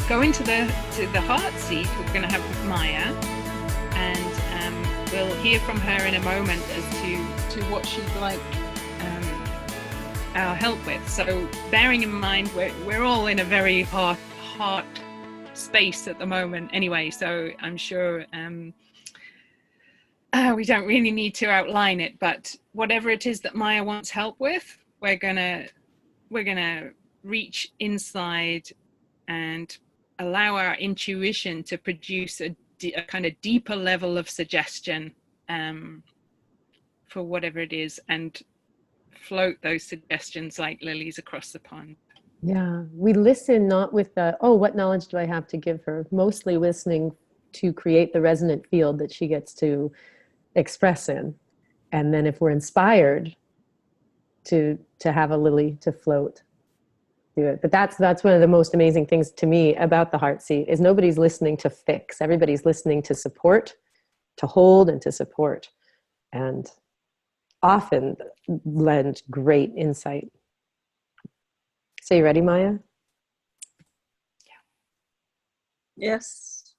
go into the heart seat. We're going to have with Maya, and we'll hear from her in a moment as to what she'd like our help with. So bearing in mind we're all in a very heart space at the moment anyway, so I'm sure we don't really need to outline it, but whatever it is that Maya wants help with, we're gonna reach inside and allow our intuition to produce a kind of deeper level of suggestion for whatever it is, and float those suggestions like lilies across the pond. Yeah, we listen not with the, oh, what knowledge do I have to give her? Mostly listening to create the resonant field that she gets to express in. And then if we're inspired to have a lily to float, do it. But that's one of the most amazing things to me about the heart seat is nobody's listening to fix. Everybody's listening to support, to hold and to support. And often lend great insight. So you ready, Maya? Yes.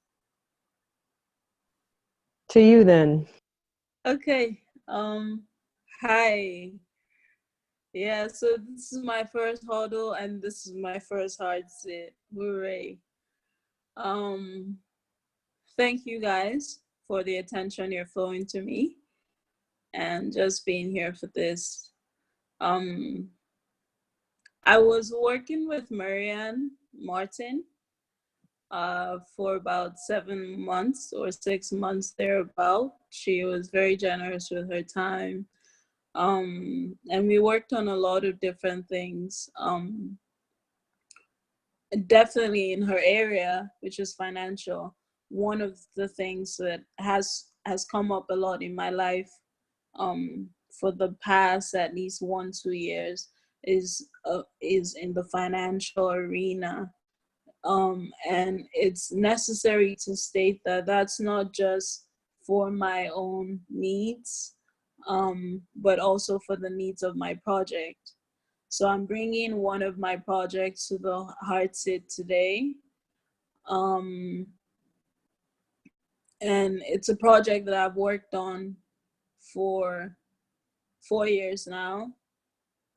To you then. Okay. Hi. Yeah, so this is my first huddle and this is my first heart sit. Hooray. Thank you guys for the attention you're flowing to me and just being here for this. I was working with Marianne Martin for about 7 months or 6 months thereabout. She was very generous with her time. And we worked on a lot of different things. Definitely in her area, which is financial. One of the things that has come up a lot in my life for the past at least 1-2 years is in the financial arena. And it's necessary to state that that's not just for my own needs, but also for the needs of my project. So I'm bringing one of my projects to the heart sit today. And it's a project that I've worked on for 4 years now.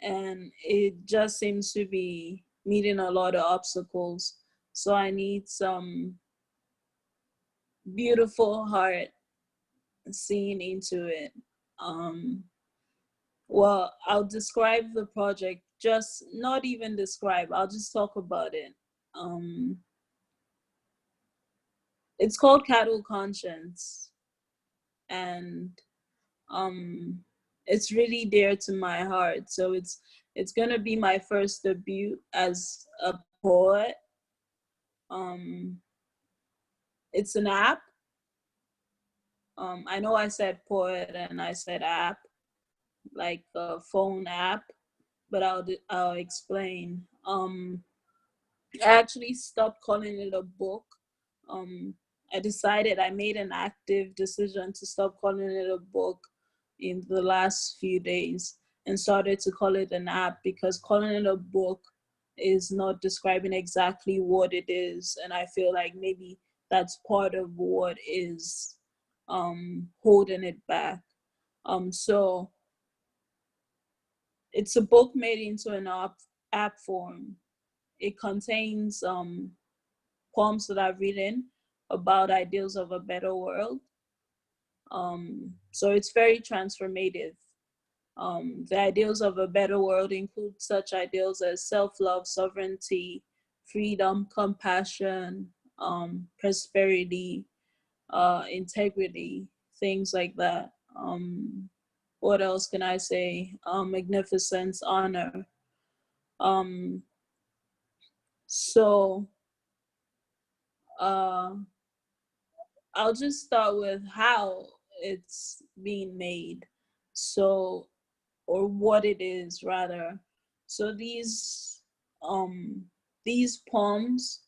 And it just seems to be meeting a lot of obstacles. So I need some beautiful heart seeing into it. Well, I'll describe the project, just not even describe, I'll just talk about it. It's called Cattle Conscience, and it's really dear to my heart. So it's gonna be my first debut as a poet. It's an app. I know I said poet and I said app, like a phone app, but I'll explain. I actually stopped calling it a book. I made an active decision to stop calling it a book in the last few days and started to call it an app, because calling it a book is not describing exactly what it is. And I feel like maybe that's part of what is holding it back. So it's a book made into an app form. It contains poems that I've written about ideals of a better world. So it's very transformative. The ideals of a better world include such ideals as self-love, sovereignty, freedom, compassion, prosperity, integrity, things like that. What else can I say? Magnificence, honor. So I'll just start with how it's being made. So, or what it is rather. So these poems,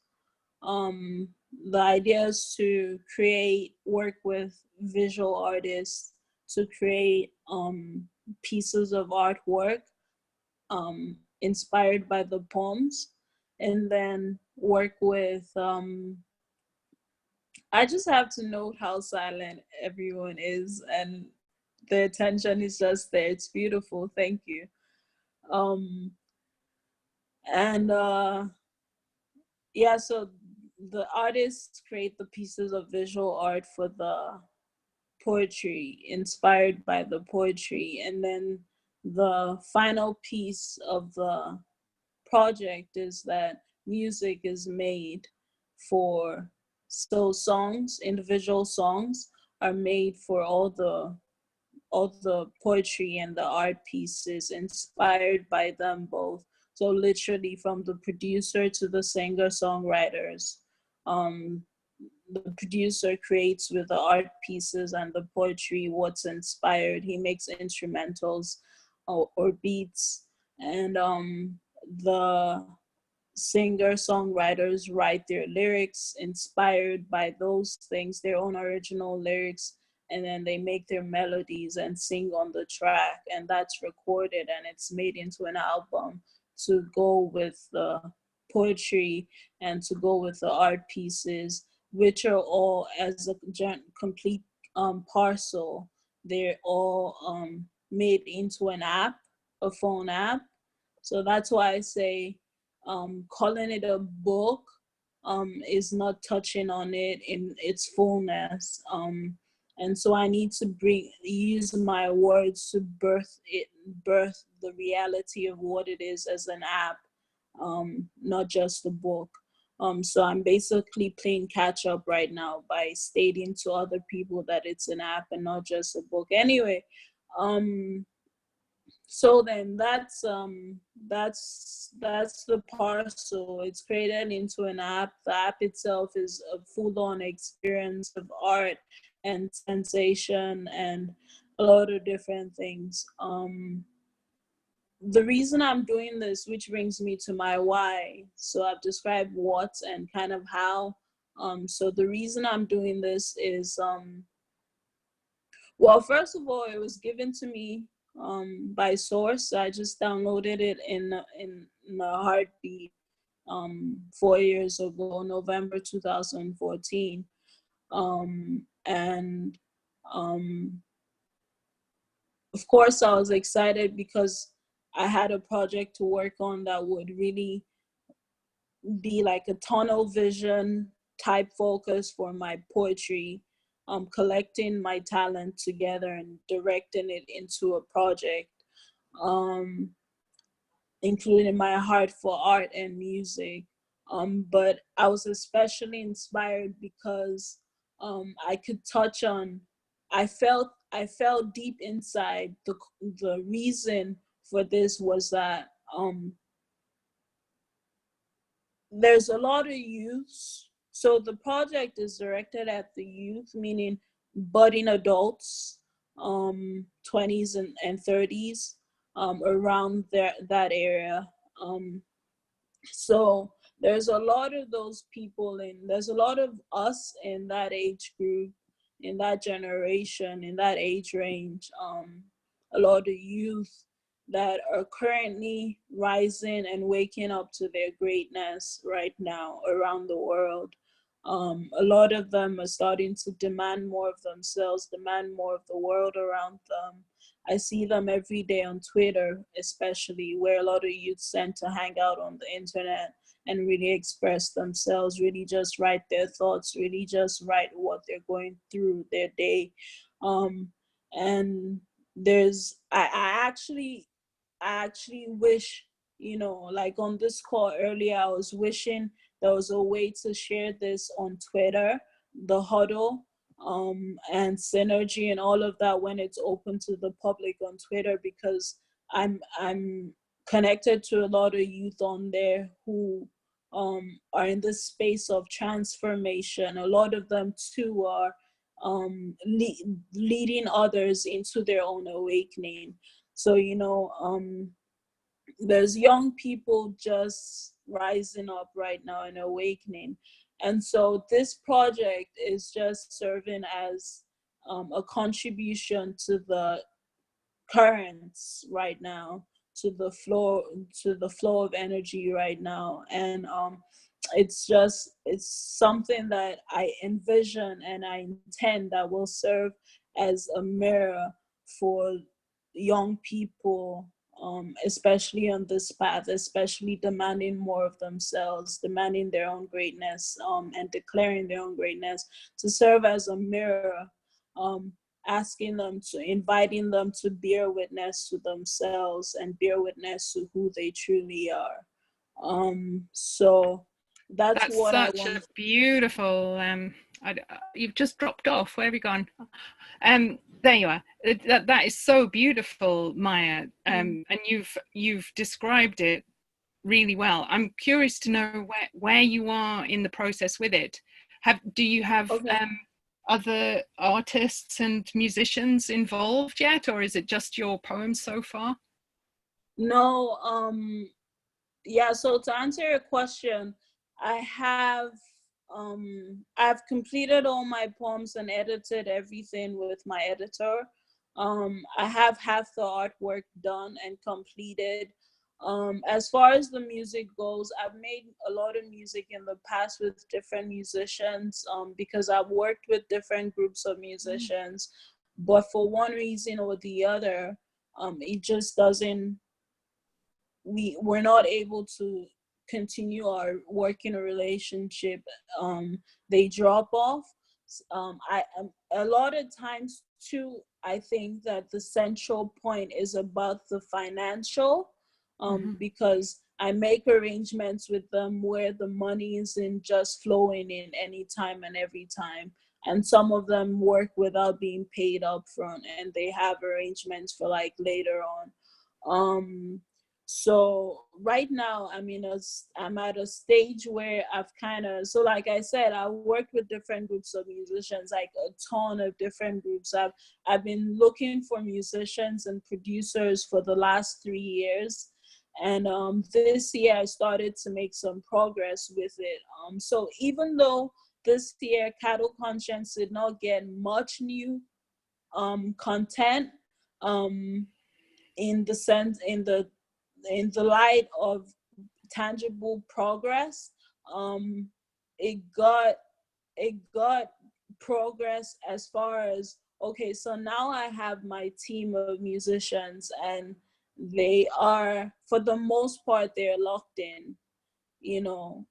the idea is to work with visual artists to create pieces of artwork inspired by the poems, and then work with I just have to note how silent everyone is, and the attention is just there. It's beautiful. Thank you. Um and yeah, so the artists create the pieces of visual art for the poetry, inspired by the poetry, and then the final piece of the project is that music is made for, so songs, individual songs are made for all the poetry and the art pieces inspired by them both. So literally from the producer to the singer songwriters, um, the producer creates with the art pieces and the poetry what's inspired. He makes instrumentals or beats, and the singer songwriters write their lyrics inspired by those things, their own original lyrics, and then they make their melodies and sing on the track, and that's recorded and it's made into an album to go with the poetry and to go with the art pieces, which are all as a complete parcel. They're all made into an app, a phone app. So that's why I say calling it a book is not touching on it in its fullness. And so I need to use my words to birth the reality of what it is as an app, not just a book. So I'm basically playing catch up right now by stating to other people that it's an app and not just a book. Anyway, so then that's the parcel. It's created into an app. The app itself is a full-on experience of art and sensation and a lot of different things. The reason I'm doing this, which brings me to my why. So I've described what and kind of how. So the reason I'm doing this is well, first of all, it was given to me by source. I just downloaded it in a heartbeat 4 years ago, November 2014. And of course, I was excited because I had a project to work on that would really be like a tunnel vision type focus for my poetry, collecting my talent together and directing it into a project, um, including my heart for art and music. But I was especially inspired because I could touch on, I felt deep inside the reason for this was that there's a lot of youth. So the project is directed at the youth, meaning budding adults, 20s and 30s, around that area. So there's a lot of those people, and there's a lot of us in that age group, in that generation, in that age range. A lot of youth that are currently rising and waking up to their greatness right now around the world. A lot of them are starting to demand more of themselves, demand more of the world around them. I see them every day on Twitter, especially, where a lot of youth tend to hang out on the internet and really express themselves, really just write their thoughts, really just write what they're going through their day. And there's, I actually wish, like on this call earlier, I was wishing there was a way to share this on Twitter, the huddle, and Synergy and all of that when it's open to the public on Twitter, because I'm connected to a lot of youth on there who are in this space of transformation. A lot of them too are leading others into their own awakening. So, there's young people just rising up right now and awakening. And so this project is just serving as a contribution to the currents right now, to the flow of energy right now. And it's something that I envision and I intend that will serve as a mirror for young people, especially on this path, especially demanding more of themselves, demanding their own greatness, and declaring their own greatness, to serve as a mirror, asking them to, inviting them to bear witness to themselves and bear witness to who they truly are. So that's what I such a want. beautiful you've just dropped off. Where have you gone? There you are. That is so beautiful, Maya. And you've described it really well. I'm curious to know where you are in the process with it. Do you have Okay. other artists and musicians involved yet, or is it just your poems so far? No, yeah, so to answer your question, I have I've completed all my poems and edited everything with my editor. I have half the artwork done and completed. As far as the music goes, I've made a lot of music in the past with different musicians, because I've worked with different groups of musicians, but for one reason or the other, it just doesn't, we're not able to continue our work in a relationship. They drop off. I a lot of times too, I think that the central point is about the financial, because I make arrangements with them where the money isn't just flowing in any time and every time, and some of them work without being paid up front, and they have arrangements for like later on. So right now I'm at a stage where I've kind of, so like I said, I worked with different groups of musicians, like a ton of different groups. I've been looking for musicians and producers for the last 3 years, and this year I started to make some progress with it. So even though this year Cattle Conscience did not get much new content, in the sense, in the light of tangible progress, it got progress as far as, okay, so now I have my team of musicians, and they are, for the most part, they're locked in. you know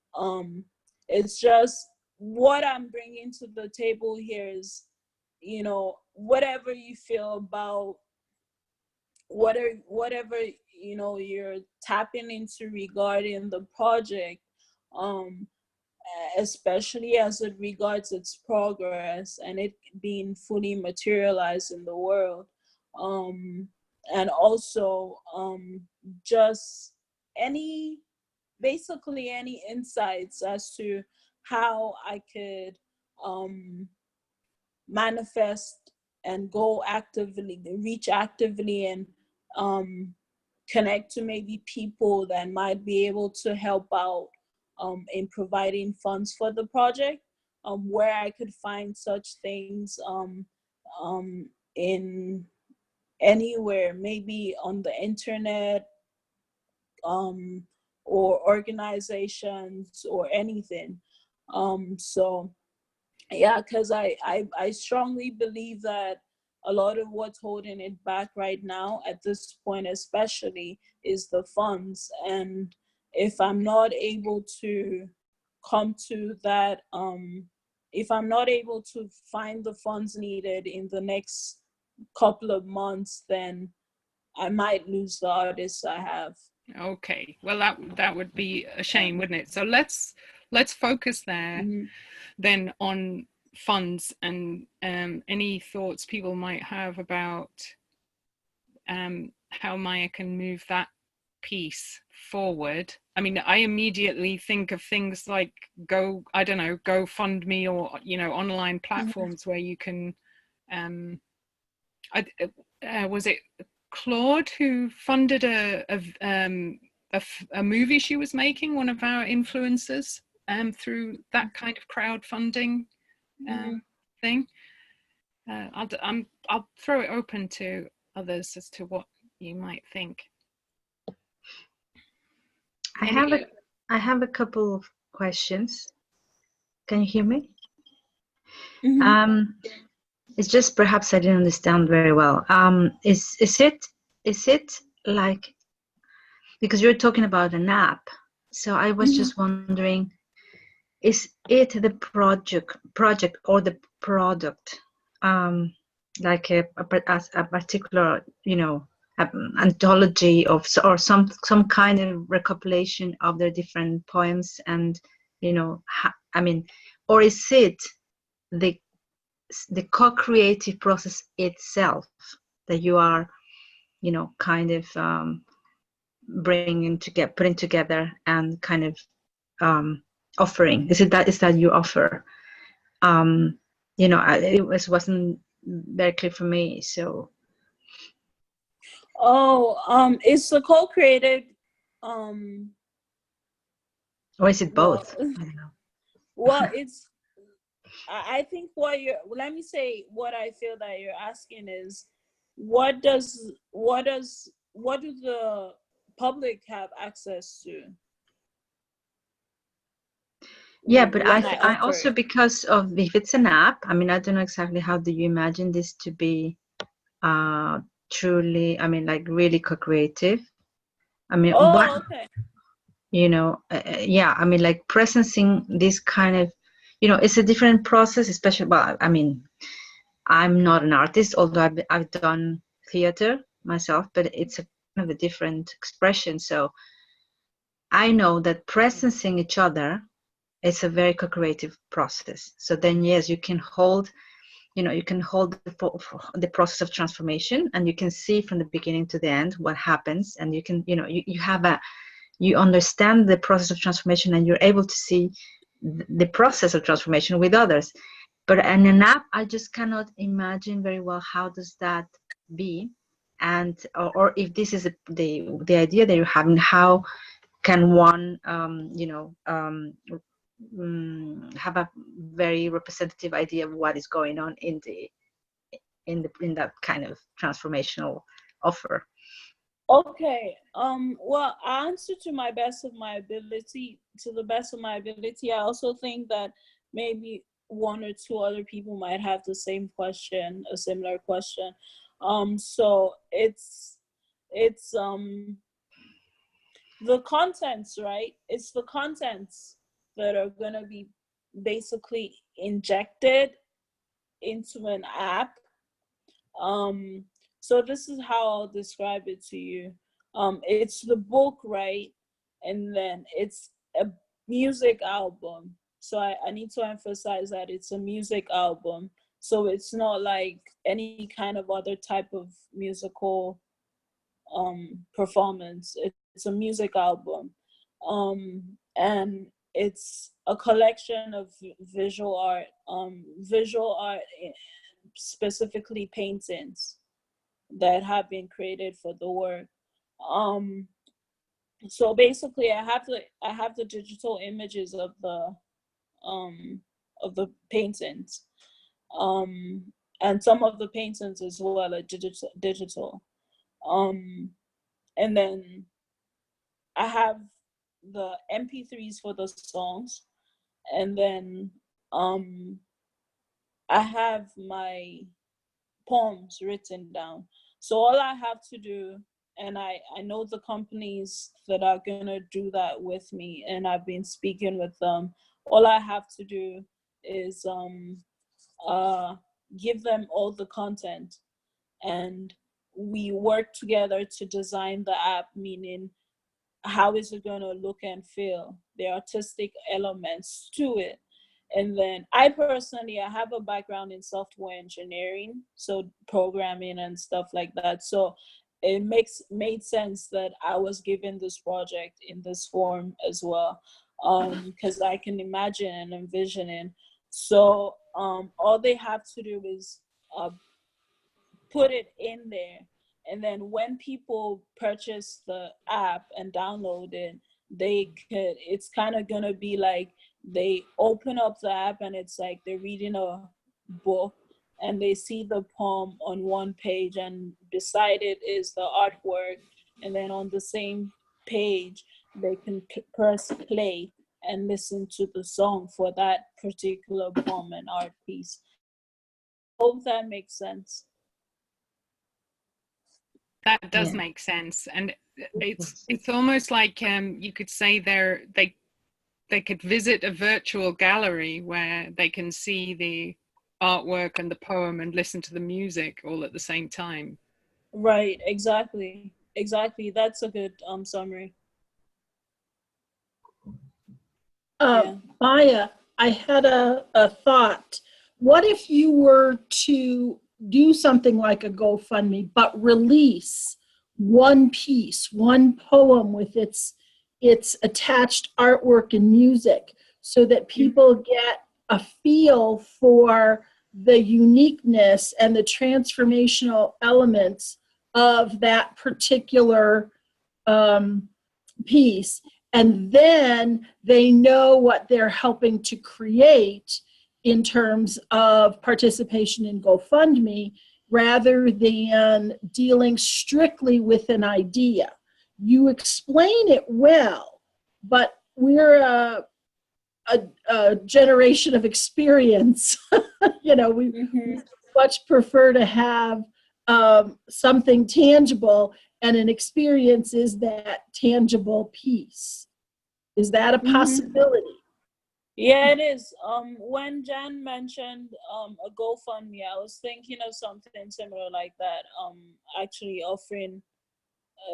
it's just, what I'm bringing to the table here is, whatever you feel about whatever you're tapping into regarding the project, um especially as it regards its progress and it being fully materialized in the world, um and also just any basically any insights as to how I could manifest and go actively, reach actively, and connect to maybe people that might be able to help out in providing funds for the project, where I could find such things, in anywhere, maybe on the internet, or organizations or anything. So yeah, because I strongly believe that a lot of what's holding it back right now at this point especially is the funds. And if I'm not able to come to that, if I'm not able to find the funds needed in the next couple of months, then I might lose the artists I have. Okay, well that would be a shame, wouldn't it? So let's focus there then on funds and any thoughts people might have about how Maya can move that piece forward. I mean, I immediately think of things like GoFundMe, or online platforms where you can was it Claude who funded a movie she was making, one of our influencers, through that kind of crowdfunding thing. I'll throw it open to others as to what you might think. I have a couple of questions. Can you hear me? Mm-hmm. It's just perhaps I didn't understand very well. Is it like, because you're talking about an app, so I was just wondering, is it the project or the product, like a particular, anthology of, or some kind of recopilation of their different poems, and or is it the co-creative process itself that you are, kind of putting together and kind of offering? Is that you offer? It wasn't very clear for me. So, It's a co-created, or is it well, both? I don't know. well, I think let me say what I feel that you're asking is, what do the public have access to? Yeah, but When I also, because of, if it's an app, I don't know exactly how do you imagine this to be truly, like really co-creative. okay. Yeah, like presencing this kind of, it's a different process, especially, well, I'm not an artist, although I've done theater myself, but it's a kind of a different expression. So I know that presencing each other, it's a very co-creative process. So then, yes, you can hold the process of transformation, and you can see from the beginning to the end what happens, and you can, you understand the process of transformation, and you're able to see the process of transformation with others. But in an app, I just cannot imagine very well how does that be, and or if this is the idea that you're having, how can one have a very representative idea of what is going on in that kind of transformational offer? Okay. Well, I answer to my best of my ability. To the best of my ability, I also think that maybe one or two other people might have the same question, a similar question. So it's the contents, right? It's the contents that are gonna be basically injected into an app. So this is how I'll describe it to you. It's the book, right? And then it's a music album. So I need to emphasize that it's a music album. So it's not like any kind of other type of musical performance. It's a music album. And it's a collection of visual art, specifically paintings that have been created for the work. So basically, I have the digital images of the paintings, and some of the paintings as well are digital. And then I have the MP3s for the songs, and then I have my poems written down. So all I have to do, and I know the companies that are gonna do that with me, and I've been speaking with them. All I have to do is give them all the content, and we work together to design the app, meaning how is it gonna look and feel, the artistic elements to it. And then I personally, I have a background in software engineering, so programming and stuff like that. So it made sense that I was given this project in this form as well, because I can imagine and envision it. So all they have to do is put it in there, and then when people purchase the app and download it, it's kind of gonna be like they open up the app and it's like they're reading a book, and they see the poem on one page, and beside it is the artwork, and then on the same page they can press play, and listen to the song for that particular poem and art piece. Hope that makes sense. That does make sense, and it's almost like you could say they could visit a virtual gallery where they can see the artwork and the poem and listen to the music all at the same time. Right, exactly. That's a good summary. Maya, I had a thought. What if you were to do something like a GoFundMe, but release one piece, one poem with its attached artwork and music, so that people get a feel for the uniqueness and the transformational elements of that particular piece, and then they know what they're helping to create in terms of participation in GoFundMe, rather than dealing strictly with an idea. You explain it well, but we're a generation of experience. We much prefer to have something tangible, and an experience is that tangible piece. Is that a possibility? Yeah, it is. When Jan mentioned a GoFundMe, I was thinking of something similar like that. Actually offering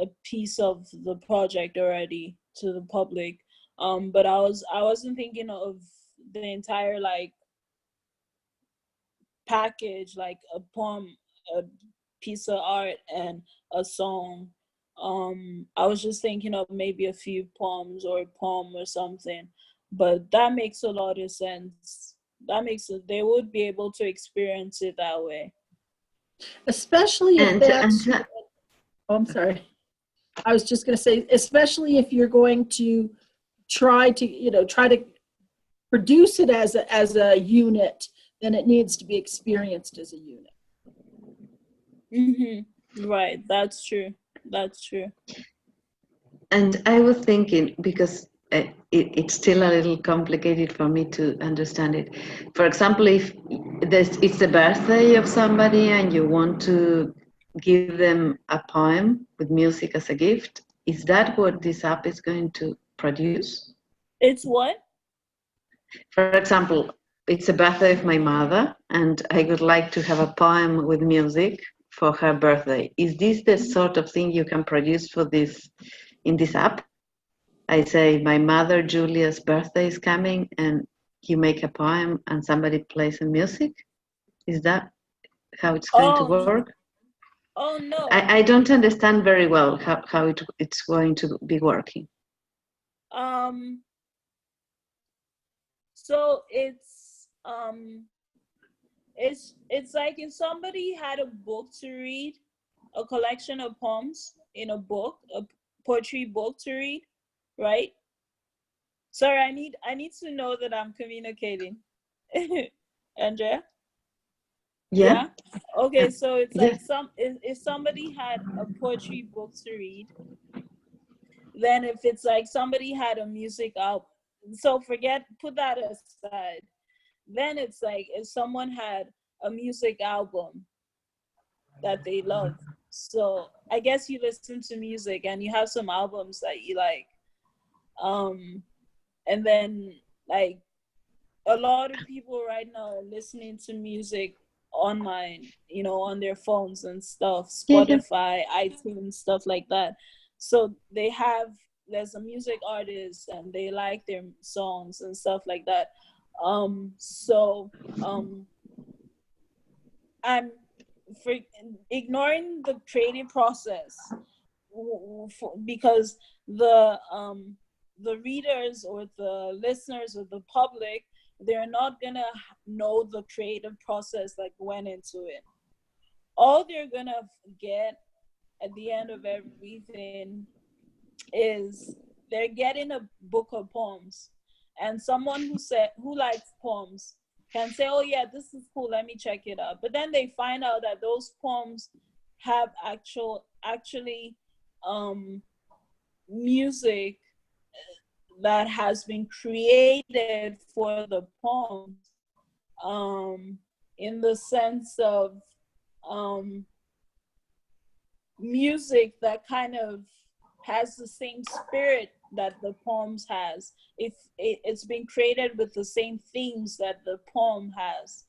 a piece of the project already to the public. But I wasn't thinking of the entire like package, like a poem, a piece of art, and a song. I was just thinking of maybe a few poems or a poem or something, but that makes a lot of sense. That makes it, they would be able to experience it that way. Especially if that's, oh, I'm sorry. I was just going to say, especially if you're going to try to produce it as a unit, then it needs to be experienced as a unit. Right, that's true. And I was thinking, because it's still a little complicated for me to understand it. For example, if it's the birthday of somebody and you want to give them a poem with music as a gift, is that what this app is going to produce? It's what? For example, it's the birthday of my mother and I would like to have a poem with music for her birthday. Is this the sort of thing you can produce for this in this app? I say, my mother Julia's birthday is coming, and you make a poem and somebody plays some music? Is that how it's going to work? Oh, no. I don't understand very well how it's going to be working. So it's like if somebody had a book to read, a collection of poems in a book, a poetry book to read, right? Sorry, I need to know that I'm communicating. Andrea? Yeah. Okay, so it's like if somebody had a poetry book to read, then if it's like somebody had a music album, so put that aside. Then it's like if someone had a music album that they love. So I guess you listen to music and you have some albums that you like. And then like a lot of people right now are listening to music online, on their phones and stuff, Spotify, iTunes, stuff like that. So there's a music artist and they like their songs and stuff like that. I'm ignoring the creative process because the readers or the listeners or the public, they're not gonna know the creative process that went into it. All they're gonna get at the end of everything is they're getting a book of poems, and someone who likes poems can say, oh yeah, this is cool, let me check it out. But then they find out that those poems have actually music that has been created for the poems, in the sense of music that kind of has the same spirit that the poems has. If it's been created with the same themes that the poem has,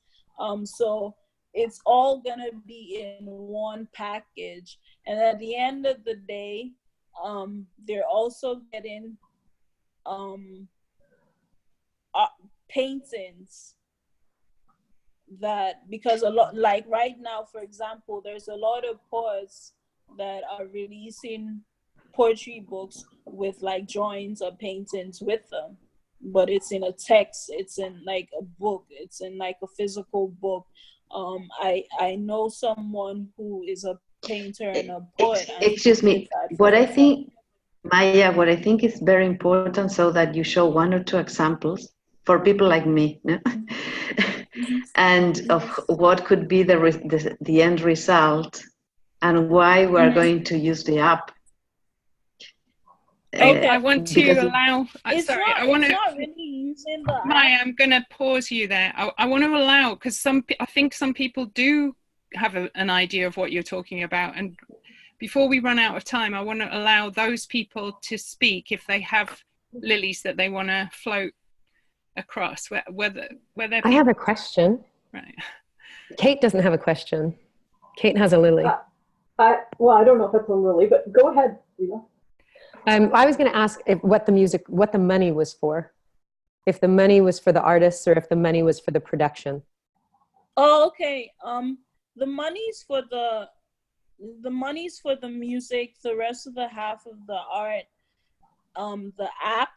so it's all gonna be in one package. And at the end of the day, they're also getting paintings that, because a lot, like right now, for example, there's a lot of poets that are releasing poetry books with like drawings or paintings with them, but it's in a text, it's in like a book, it's in like a physical book. I know someone who is a painter and a poet. Excuse me, what I think, Maya, what I think is very important, so that you show one or two examples for people like me, no? And of what could be the end result, and why we're going to use the app. Okay. I want to allow. It's sorry, not, I want it's to. not really using the Maya, app. I'm going to pause you there. I want to allow, because I think some people do have an idea of what you're talking about, and before we run out of time, I want to allow those people to speak if they have lilies that they want to float across. Whether I have a question. Right. Kate doesn't have a question. Kate has a lily. Well, I don't know if it's a lily, but go ahead. I was going to ask what the money was for. If the money was for the artists or if the money was for the production. Oh, okay. The money's for the music. The rest of the half of the art, the app,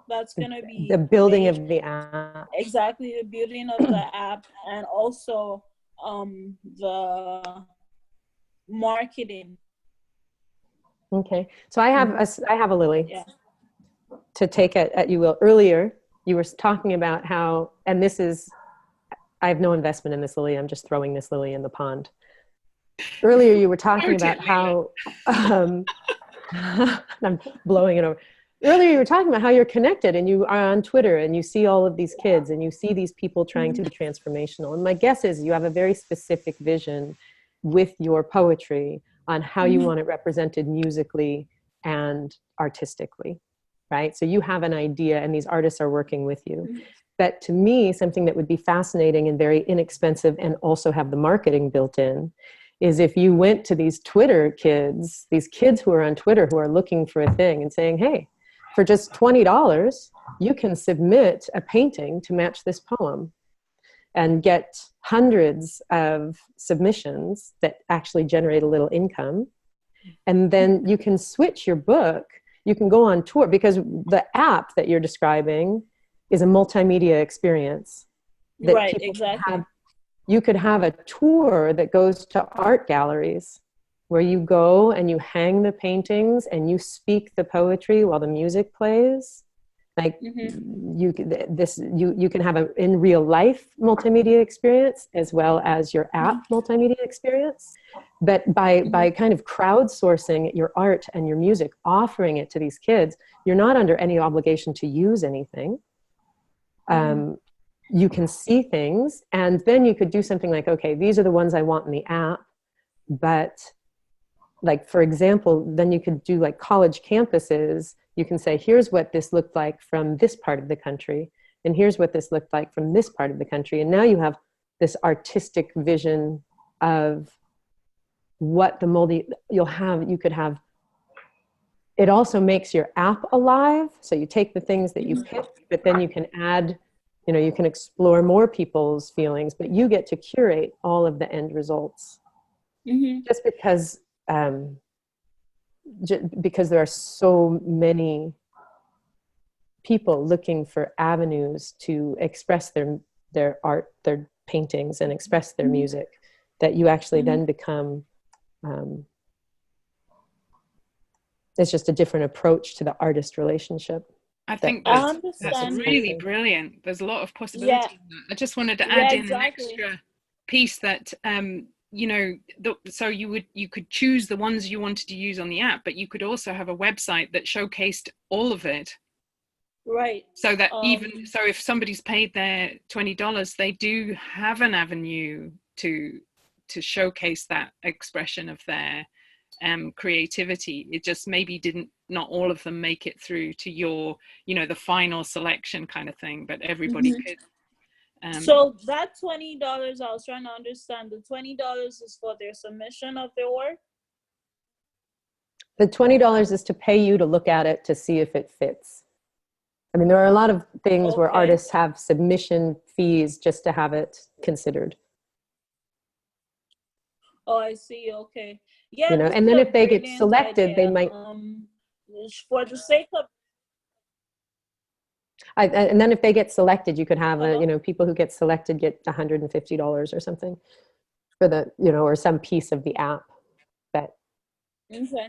that's gonna be the building of the app. Exactly, the building of the app, and also the marketing. Okay, so I have a lily. Yeah. To take it at you will. Earlier, you were talking about how, and this is, I have no investment in this lily. I'm just throwing this lily in the pond. Earlier, you were talking about how, I'm blowing it over. Earlier, you were talking about how you're connected and you are on Twitter and you see all of these kids and you see these people trying to be transformational. And my guess is you have a very specific vision with your poetry on how you want it represented musically and artistically, right? So you have an idea and these artists are working with you. But to me, something that would be fascinating and very inexpensive and also have the marketing built in is if you went to these Twitter kids, these kids who are on Twitter who are looking for a thing and saying, hey, for just $20, you can submit a painting to match this poem and get hundreds of submissions that actually generate a little income. And then you can switch your book. You can go on tour, because the app that you're describing is a multimedia experience. That Right, exactly. You could have a tour that goes to art galleries where you go and you hang the paintings and you speak the poetry while the music plays. Like you can have an in real life multimedia experience as well as your app multimedia experience. But by kind of crowdsourcing your art and your music, offering it to these kids, you're not under any obligation to use anything. You can see things, and then you could do something like, okay, these are the ones I want in the app, but like, for example, then you could do like college campuses. You can say, here's what this looked like from this part of the country, and here's what this looked like from this part of the country. And now you have this artistic vision of what the you could have. It also makes your app alive. So you take the things that you pick, but then you can add, you can explore more people's feelings, but you get to curate all of the end results. Just because there are so many people looking for avenues to express their art, their paintings, and express their music, that you actually then become, it's just a different approach to the artist relationship. I think I that's understand. really brilliant. There's a lot of possibilities. Yeah. I just wanted to add in exactly. an extra piece that so you could choose the ones you wanted to use on the app, but you could also have a website that showcased all of it Right. So that even so, if somebody's paid their $20, they do have an avenue to showcase that expression of their creativity. It just maybe not all of them make it through to your, the final selection kind of thing, but everybody could. So that $20, I was trying to understand, the $20 is for their submission of their work? The $20 is to pay you to look at it to see if it fits. I mean, there are a lot of things where artists have submission fees just to have it considered. Oh, I see. Okay. Yeah. And then if they get selected, they might. For the sake of. And then if they get selected, you could have people who get selected get $150 or something for the, or some piece of the app. But. Okay.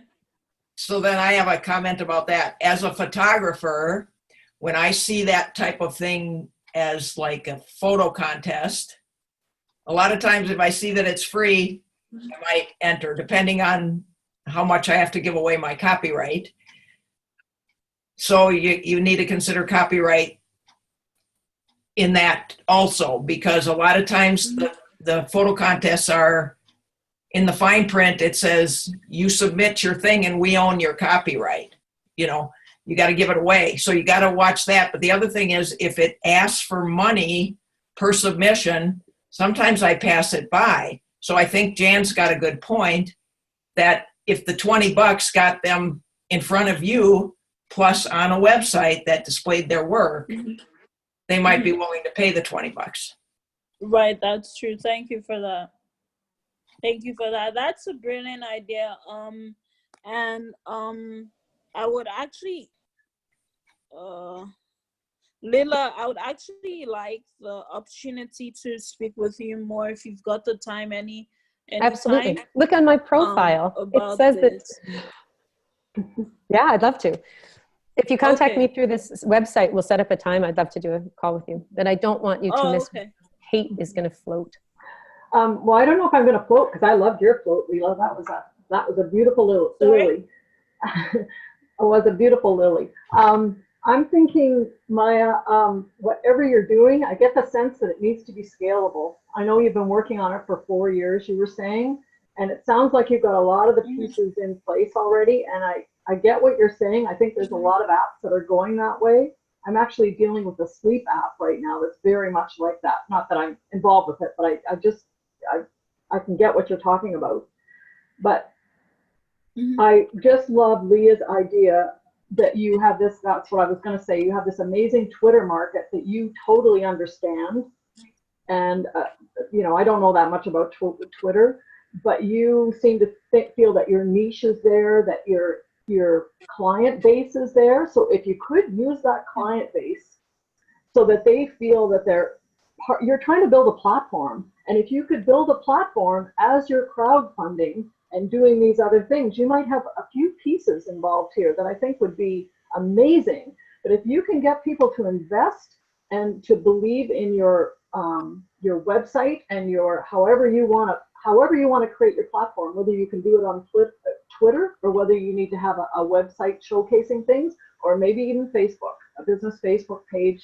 So then I have a comment about that. As a photographer, when I see that type of thing as like a photo contest, a lot of times if I see that it's free, I might enter, depending on how much I have to give away my copyright. So you need to consider copyright in that also, because a lot of times the photo contests are, in the fine print, it says you submit your thing and we own your copyright. You got to give it away. So you got to watch that. But the other thing is, if it asks for money per submission, sometimes I pass it by. So I think Jan's got a good point that if the $20 got them in front of you, plus on a website that displayed their work, they might be willing to pay the $20. Right, that's true. Thank you for that. That's a brilliant idea. I would actually, Lila, I would actually like the opportunity to speak with you more if you've got the time. Any Absolutely. time, look on my profile. It says this. Yeah, I'd love to. If you contact me through this website, we'll set up a time. I'd love to do a call with you. But I don't want you to miss. Hate is going to float. Well, I don't know if I'm going to float, because I loved your float, Leela. That was a beautiful little lily. It was a beautiful lily. I'm thinking, Maya, whatever you're doing, I get the sense that it needs to be scalable. I know you've been working on it for 4 years, you were saying, and it sounds like you've got a lot of the pieces in place already. And I get what you're saying. I think there's a lot of apps that are going that way. I'm actually dealing with a sleep app right now that's very much like that. Not that I'm involved with it, but I can get what you're talking about. But I just love Leah's idea that you have this, that's what I was going to say, you have this amazing Twitter market that you totally understand. And, I don't know that much about Twitter, but you seem to feel that your niche is there, that your client base is there. So if you could use that client base so that they feel that you're trying to build a platform. And if you could build a platform as you're crowdfunding and doing these other things, you might have a few pieces involved here that I think would be amazing. But if you can get people to invest and to believe in your website and however you want to create your platform, whether you can do it on Twitter or whether you need to have a website showcasing things, or maybe even Facebook, a business Facebook page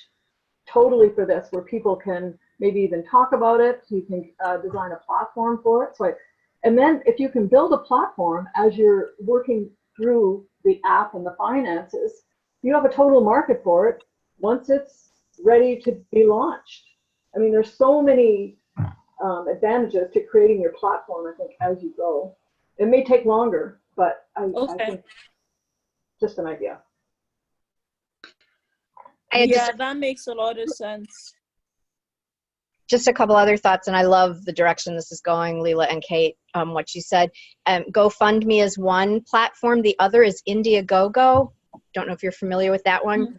totally for this, where people can maybe even talk about it. You can design a platform for it. And then if you can build a platform as you're working through the app and the finances, you have a total market for it once it's ready to be launched. I mean, there's so many advantages to creating your platform, I think, as you go. It may take longer, but I think just an idea. That makes a lot of sense. Just a couple other thoughts, and I love the direction this is going, Leela and Kate, what you said. GoFundMe is one platform. The other is Indiegogo. Don't know if you're familiar with that one.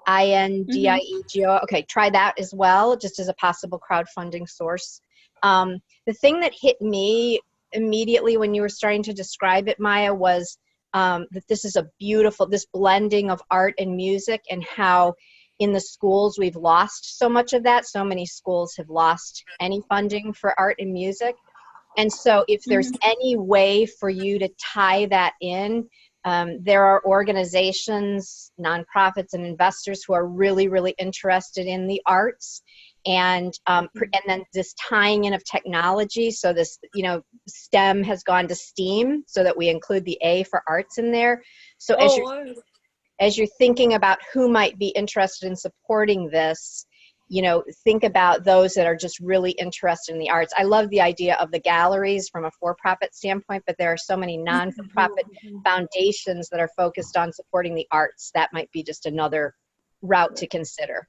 INDIEGO. Okay, try that as well, just as a possible crowdfunding source. The thing that hit me immediately when you were starting to describe it, Maya, was that this is this blending of art and music, and how in the schools we've lost so much of that. So many schools have lost any funding for art and music. And so if there's any way for you to tie that in There are organizations, nonprofits, and investors who are really, really interested in the arts, and then this tying in of technology. So this, you know, STEM has gone to STEAM, so that we include the A for arts in there. So as you're thinking about who might be interested in supporting this, you know, think about those that are just really interested in the arts. I love the idea of the galleries from a for-profit standpoint, but there are so many non-for-profit foundations that are focused on supporting the arts. That might be just another route to consider.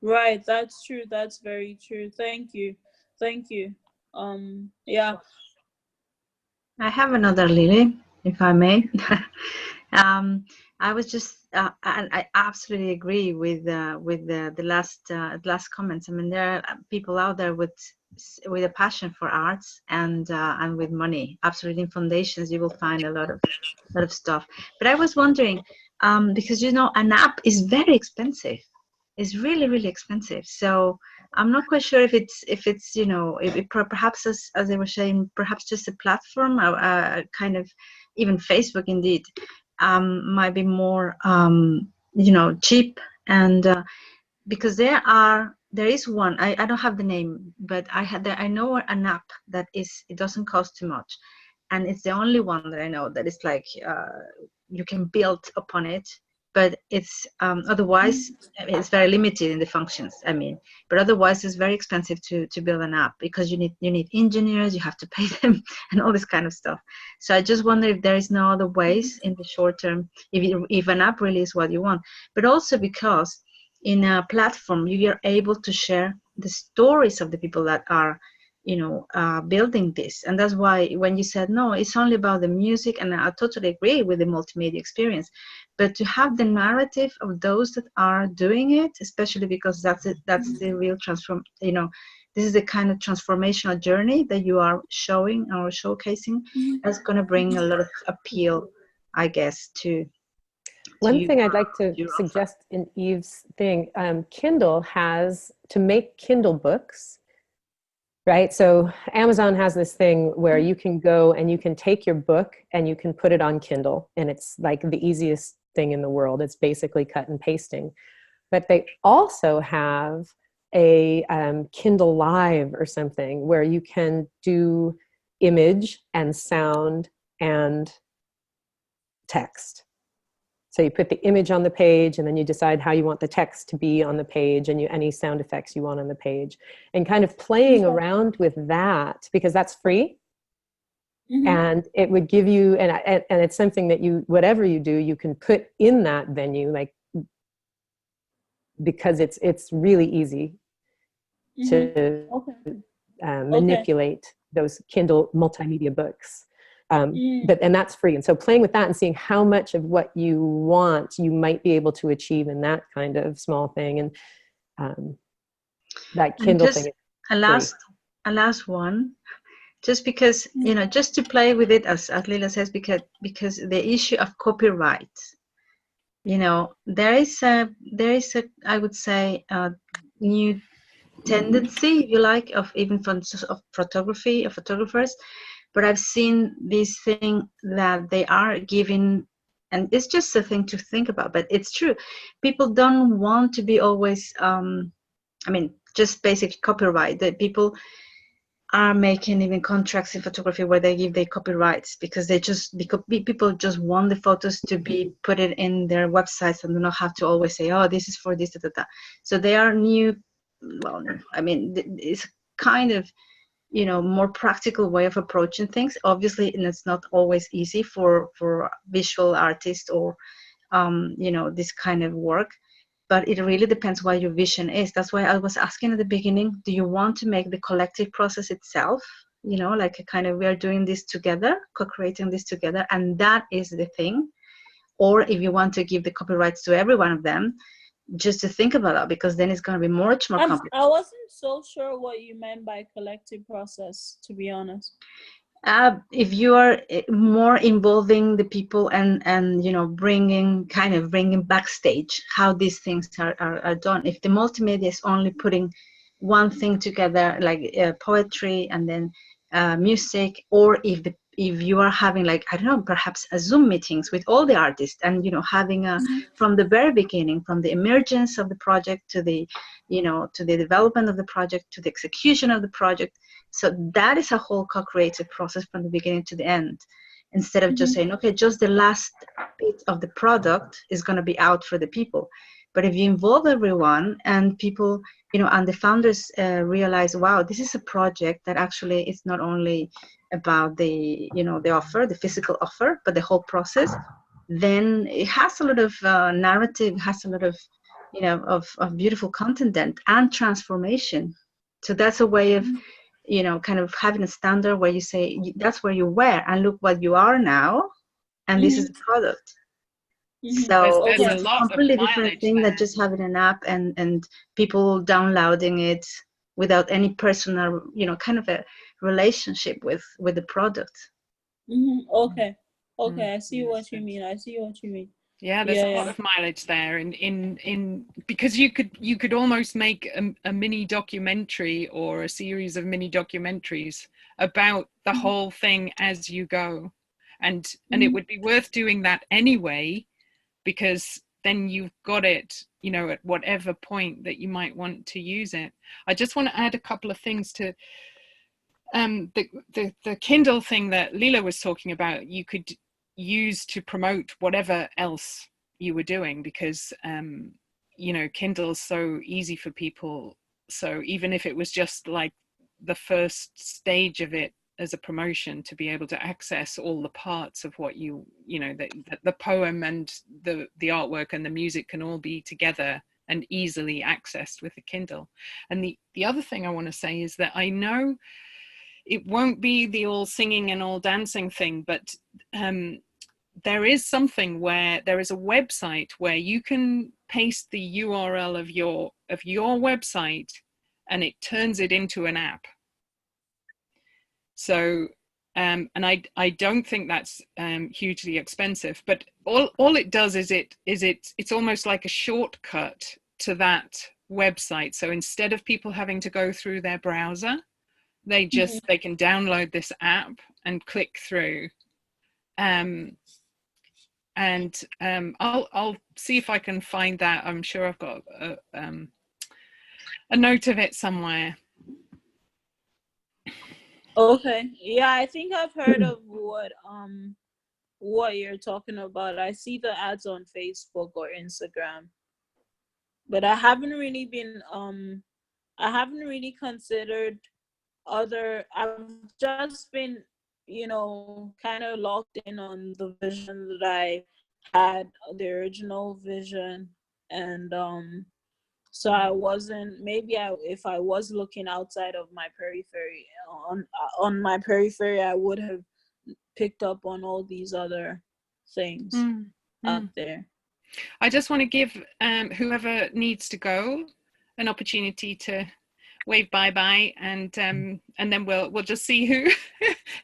Right, that's true. That's very true. Thank you. Yeah. I have another, Lily, if I may. I was just, and I absolutely agree with the last comments. I mean, there are people out there with a passion for arts and with money. Absolutely, in foundations you will find a lot of stuff. But I was wondering, because you know, an app is very expensive. It's really, really expensive. So I'm not quite sure if it's you know, if it perhaps as they were saying, perhaps just a platform, kind of even Facebook indeed. Might be more you know, cheap, and because there is one, I don't have the name, but I know an app that it doesn't cost too much, and it's the only one that I know that is like you can build upon it, but it's otherwise it's very limited in the functions. I mean, but otherwise it's very expensive to build an app, because you need engineers, you have to pay them, and all this kind of stuff. So I just wonder if there is no other ways in the short term, if an app really is what you want, but also because in a platform you are able to share the stories of the people that are, you know, building this. And that's why when you said no, it's only about the music, and I totally agree with the multimedia experience, but to have the narrative of those that are doing it, especially because that's the real you know, this is the kind of transformational journey that you are showing or showcasing, that's going to bring a lot of appeal, I guess, to one thing I'd like to suggest in Eve's thing, Kindle has, to make Kindle books, right? So Amazon has this thing where you can go and you can take your book and you can put it on Kindle, and it's like the easiest thing in the world. It's basically cut and pasting. But they also have a Kindle Live or something where you can do image and sound and text. So you put the image on the page, and then you decide how you want the text to be on the page, and any sound effects you want on the page, and kind of playing around with that, because that's free. And it would give you, and it's something that you, whatever you do, you can put in that venue, like, because it's really easy to manipulate those Kindle multimedia books. And that's free. And so playing with that and seeing how much of what you want you might be able to achieve in that kind of small thing, and that Kindle thing. A last one, just because, you know, just to play with it, as Lila says, because the issue of copyright, you know, there is a I would say new tendency, if you like, of even of photography, of photographers. But I've seen this thing that they are giving, and it's just a thing to think about, but it's true. People don't want to be always, I mean, just basic copyright. That people are making even contracts in photography where they give their copyrights, because people just want the photos to be put it in their websites and do not have to always say, oh, this is for this, da, da, da. So they are new. Well, I mean, it's kind of, you know, more practical way of approaching things. Obviously, and it's not always easy for visual artists or you know, this kind of work, but it really depends what your vision is. That's why I was asking at the beginning, do you want to make the collective process itself, you know, like a kind of, we are doing this together, co-creating this together, and that is the thing? Or if you want to give the copyrights to every one of them, just to think about that, because then it's going to be much more complicated. I wasn't so sure what you meant by collective process, to be honest. If you are more involving the people and you know, bringing backstage how these things are done. If the multimedia is only putting one thing together, like poetry and then music, or if if you are having, like, I don't know, perhaps a Zoom meetings with all the artists, and, you know, having a, from the very beginning, from the emergence of the project to the, you know, to the development of the project, to the execution of the project. So that is a whole co-creative process from the beginning to the end, instead of just saying, okay, just the last bit of the product is going to be out for the people. But if you involve everyone, and people, you know, and the founders realize, wow, this is a project that actually is not only about the, you know, the offer, the physical offer, but the whole process, then it has a lot of narrative, has a lot of, you know, of beautiful content and transformation. So that's a way of, you know, kind of having a standard where you say, that's where you were, and look what you are now, and this is the product. So There's it's a a lot of completely different mileage thing there. than just having an app and people downloading it without any personal, you know, kind of a relationship with the product. Okay, I see what you mean. Yeah, there's a lot of mileage there, in because you could almost make a mini documentary or a series of mini documentaries about the whole thing as you go, and it would be worth doing that anyway, because then you've got it, you know, at whatever point that you might want to use it. I just want to add a couple of things to the Kindle thing that Lila was talking about. You could use to promote whatever else you were doing, because you know, Kindle's so easy for people. So even if it was just like the first stage of it as a promotion, to be able to access all the parts of what you know, the poem and the artwork and the music can all be together and easily accessed with the Kindle. And the other thing I want to say is that I know it won't be the all singing and all dancing thing, but there is something where there is a website where you can paste the URL of your website, and it turns it into an app. So and I don't think that's hugely expensive, but all it does is it's almost like a shortcut to that website. So instead of people having to go through their browser, they can download this app and click through. And I'll see if I can find that. I'm sure I've got a note of it somewhere. Okay, yeah, I think I've heard of what you're talking about. I see the ads on Facebook or Instagram, but I haven't really considered other. I've just been, you know, kind of locked in on the vision that I had, the original vision, and so I wasn't, if I was looking outside of my periphery, on my periphery, I would have picked up on all these other things out there. I just want to give whoever needs to go an opportunity to wave bye-bye, and then we'll just see who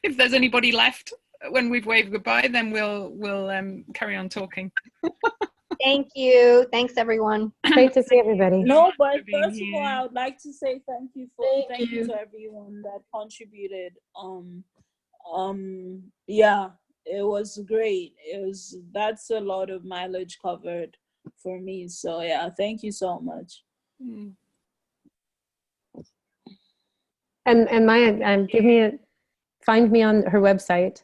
if there's anybody left when we've waved goodbye, then we'll carry on talking. Thank you. Thanks, everyone. Great to see everybody. No, but first of all, I would like to say thank you to everyone that contributed. Yeah, it was great. That's a lot of mileage covered for me. So yeah, thank you so much. And Maya, find me on her website,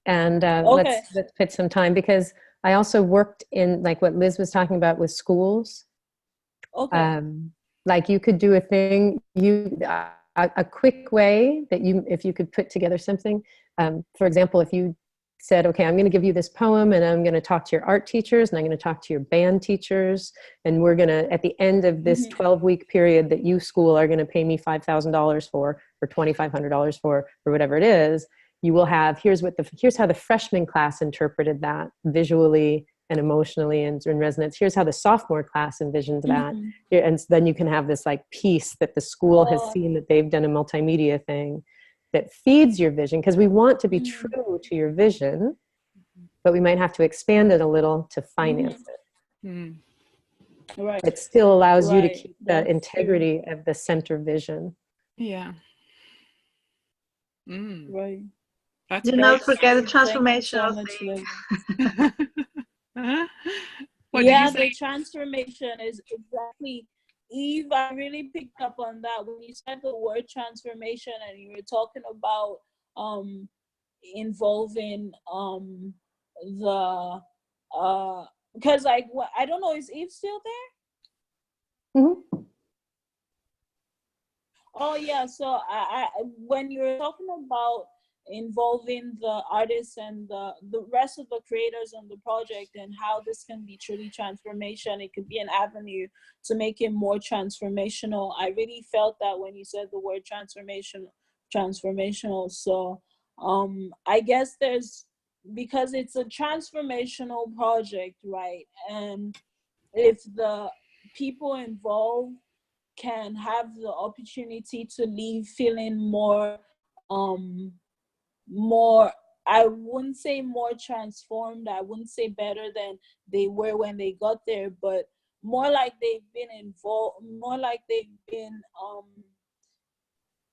and let's put some time, because I also worked in, like what Liz was talking about, with schools. Okay. Like you could do a thing, a quick way that if you could put together something. For example, if you said, okay, I'm going to give you this poem, and I'm going to talk to your art teachers, and I'm going to talk to your band teachers, and we're going to, at the end of this 12-week period that you school are going to pay me $5,000 for, or $2,500 for, or whatever it is, you will have, here's how the freshman class interpreted that visually and emotionally and in resonance. Here's how the sophomore class envisioned that. And then you can have this like piece that the school has seen, that they've done a multimedia thing that feeds your vision, because we want to be true to your vision, but we might have to expand it a little to finance it. Right. It still allows you to keep the integrity of the center vision. Yeah. Right. That's Do very not forget the Thank you so transformational much, thing. Liv. What did you Yeah, say? the transformation is exactly, Eve, I really picked up on that when you said the word transformation and you were talking about involving the because like what, I don't know, is Eve still there? Mm-hmm. Oh yeah, so I when you were talking about involving the artists and the rest of the creators on the project and how this can be truly transformation, it could be an avenue to make it more transformational. I really felt that when you said the word transformational. So I guess there's, because it's a transformational project, right? And if the people involved can have the opportunity to leave feeling um more, I wouldn't say more transformed, I wouldn't say better than they were when they got there, but more like they've been involved, more like they've been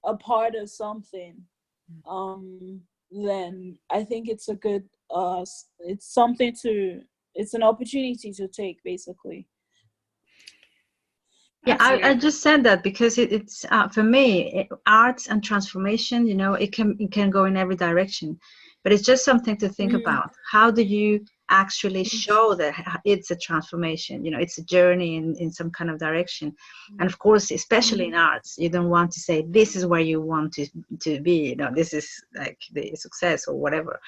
a part of something, then I think it's a good it's something to, it's an opportunity to take, basically. Yeah, Absolutely. I just said that because it's for me, arts and transformation, you know, it can go in every direction, but it's just something to think about. How do you actually show that it's a transformation? You know, it's a journey in some kind of direction. And of course, especially in arts, you don't want to say this is where you want to be. You know, this is like the success or whatever.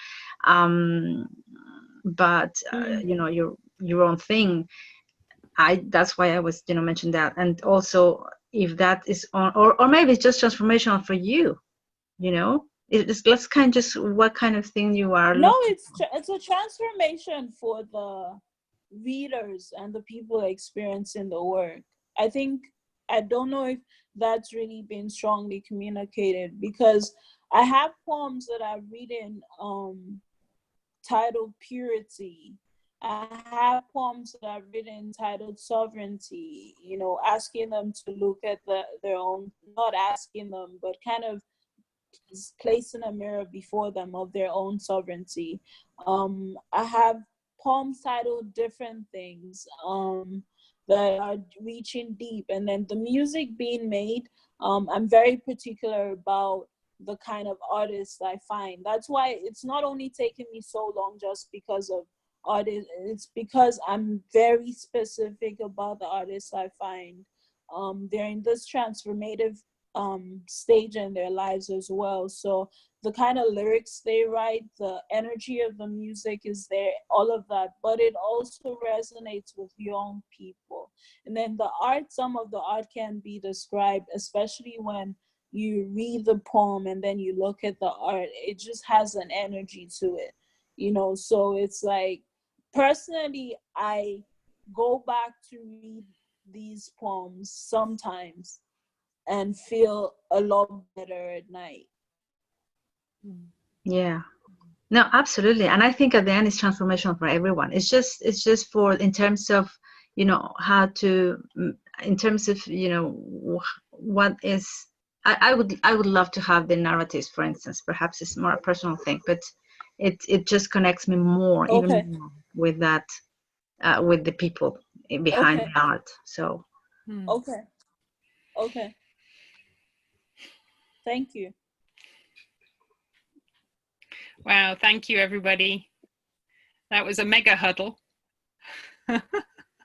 But you know, your own thing. That's why I was, you know, mentioned that. And also if that is on, or maybe it's just transformational for you, you know, it's let's kind of just what kind of thing you are No, looking it's a transformation for the readers and the people experiencing the work. I think, I don't know if that's really been strongly communicated, because I have poems that I've written titled Purity. I have poems that I've written titled Sovereignty, you know, asking them to look at their own, not asking them, but kind of placing a mirror before them of their own sovereignty. I have poems titled Different Things that are reaching deep. And then the music being made, I'm very particular about the kind of artists I find. That's why it's not only taken me so long just because of artists, it's because I'm very specific about the artists I find. They're in this transformative stage in their lives as well. So the kind of lyrics they write, the energy of the music is there, all of that, but it also resonates with young people. And then the art, some of the art can be described, especially when you read the poem and then you look at the art, it just has an energy to it, you know. So it's like, personally, I go back to read these poems sometimes and feel a lot better at night. Yeah, no, absolutely. And I think at the end it's transformational for everyone. It's just for, in terms of, you know, how to, in terms of, you know, what is, I would love to have the narratives, for instance. Perhaps it's more a personal thing, but it just connects me more, even more with that, with the people behind the art. So Okay, thank you. Wow, thank you, everybody. That was a mega huddle. That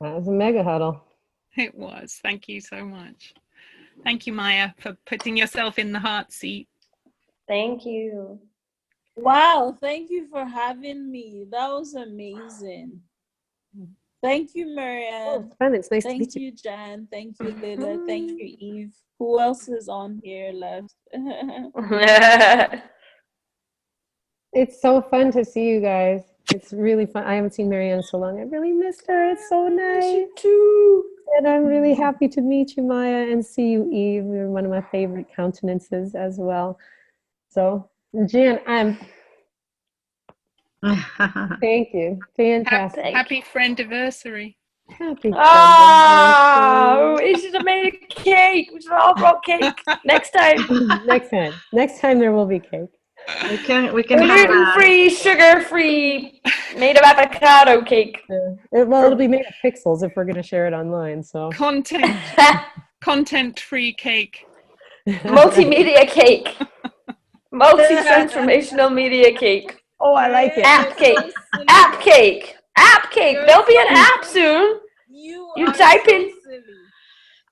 was a mega huddle. It was. Thank you so much. Thank you, Maya, for putting yourself in the heart seat. Thank you. Wow, thank you for having me. That was amazing. Thank you, Marianne. Oh, it's fun. It's nice to meet Thank you, Jan. Thank you, Lila. Thank you, Eve. Who else is on here left? It's so fun to see you guys. It's really fun. I haven't seen Marianne so long. I really missed her. It's so nice. You too. And I'm really happy to meet you, Maya, and see you, Eve. You're one of my favorite countenances as well. So, Jan, thank you. Fantastic. Happy friendiversary. Happy Oh, we should have made a cake. We should have all brought cake next time. Next time there will be cake. We can have gluten-free, sugar-free, made of avocado cake. Well, it'll be made of pixels if we're going to share it online. So content-free cake. Multimedia cake. Multi-transformational media cake. Oh, I like it. App cake. App cake. App cake. There'll be an app soon. You type in.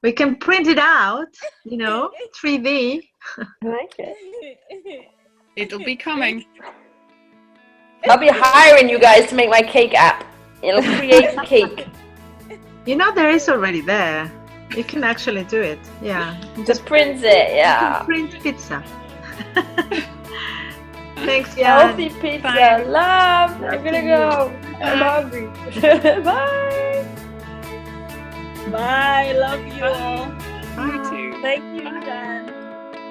We can print it out, 3D. I like it. It'll be coming. I'll be hiring you guys to make my cake app. It'll create the cake. There is already there. You can actually do it. Yeah. Just print it, yeah. Print pizza. Thanks, Jan. Healthy pizza. Love. I'm gonna go. I'm hungry. Bye. Bye. Love you all. You too. Thank you, Jan.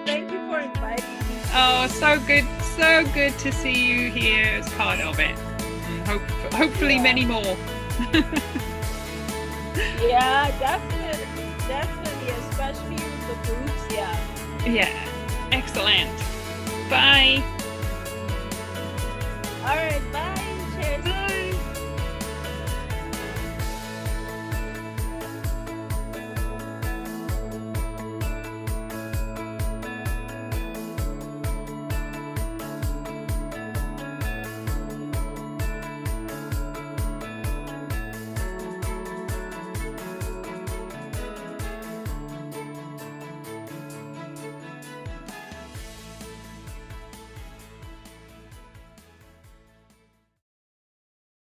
Thank you for inviting me. Oh, so good to see you here as part of it. And hopefully many more. Yeah, definitely, especially with the groups. Yeah, excellent. Bye. All right, bye.